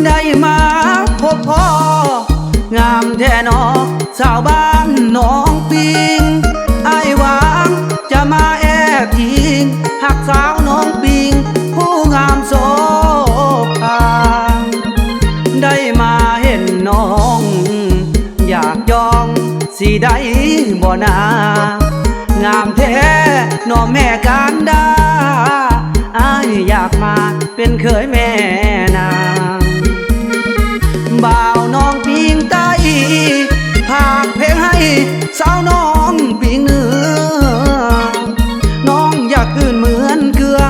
ได้มาพบพ่องามแท้นอสาวบ้านน้องปิงไอ้หวังจะมาแอบยิงหักสาวน้องปิงผู้งามโสภาได้มาเห็นน้องอยากยองสิได้บ่นางามแท้น้องแม่การดาอ้ายอยากมาเป็นเคยแม่นางบ่าวน้องปิงใต้ภาคเพลงให้สาวน้องปิงเหนือน้องอยากคืนเหมือนเกลือ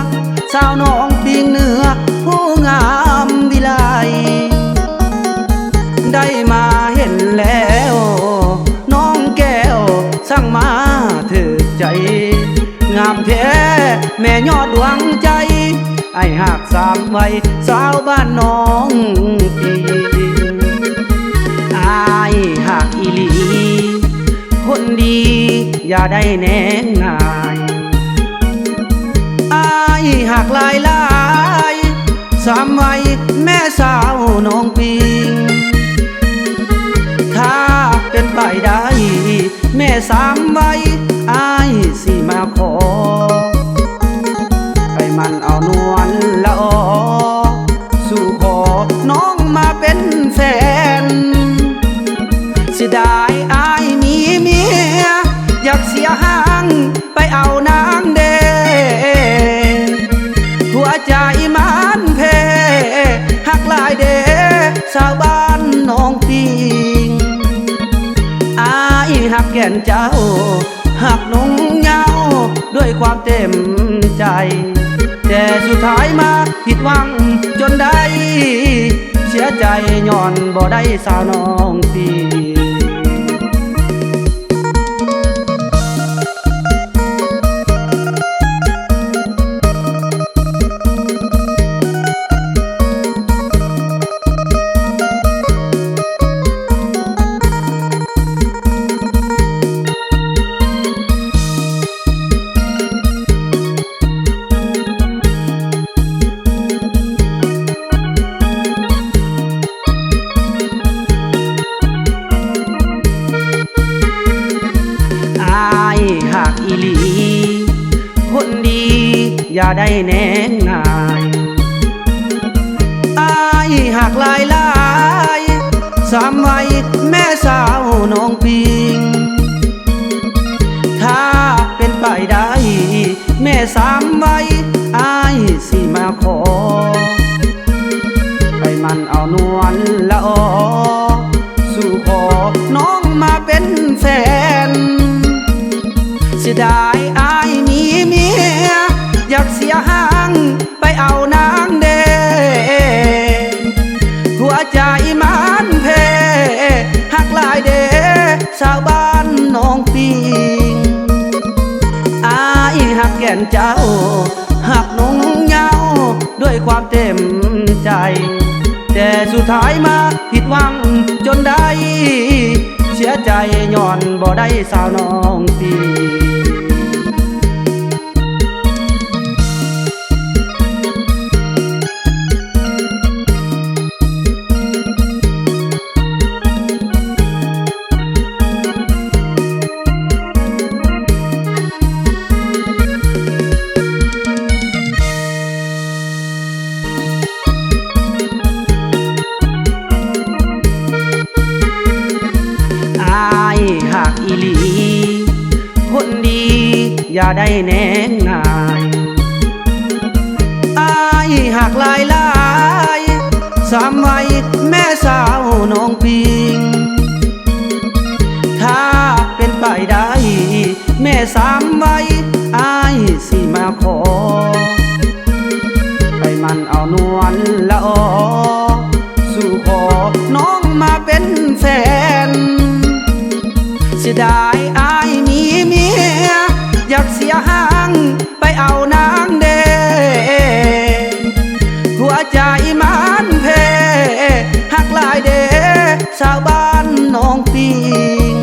สาวน้องปิงเหนือผู้งามวิไลได้มาเห็นแล้วน้องแก้วสั่งมาถึกใจงามแท้แม่ยอดดวงใจไอ้หักสามวัยสาวบ้านน้องปิงไอ้หักอีหลีคนดีอย่าได้แน่งง่ายไอ้หักหลายหลายสามวัยแม่สาวน้องปิงถ้าเป็นไปได้แม่สามวัยไอ้สิมาขอไปมันเอานวลละออสู่ขอน้องมาเป็นแฟนเสียดายอายมีเมียอยากเสียห่างไปเอานางเดหัวใจมันเพหักหลายเดสาวบ้านน้องปิงอายหักแก่นเจ้าหักนุ่งเหงาด้วยความเต็มใจแต่สุดท้ายมาผิดหวังจนได้เสียใจย้อนบ่ได้สาวน้องปิงหักอีหลีคนดีอย่าได้แน่งง่ายอ้ายหักหลายหลายสามวัยแม่สาวน้องปิงถ้าเป็นไปได้แม่สามวัยอ้ายสิมาขอไปมันเอานวลละออสู่ขอน้องมาเป็นแฟนเสียดายอายมีเมียอยากเสียห่างไปเอานางเดหัวใจมันเพหักหลายเดสาวบ้านน้องปิงอายหักแก่นเจ้าหักนุ่งเหงาด้วยความเต็มใจแต่สุดท้ายมาผิดหวังจนได้เสียใจย้อนบ่ได้สาวน้องปิงหักอีหลีคนดีอย่าได้แน่งง่ายอ้ายหักหลายหลายสามวัยแม่สาวน้องปิงถ้าเป็นไปได้แม่สามวัยอ้ายสิมาขอไปม มันเอานวลละออสู่ขอน้องมาเป็นแฟนเสียดายอายมีเมียอยากเสียห้างไปเอานางเดหัวใจมันเพหักหลายเดชาวบ้านน้องปิง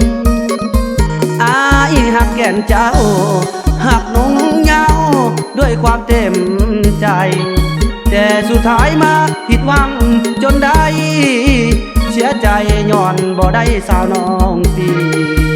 อายหักแก่นเจ้าหักนงเงาด้วยความเต็มใจแต่สุดท้ายมาผิดหวังจนได้เสียใจย้อนบ่ได้สาวน้องปิง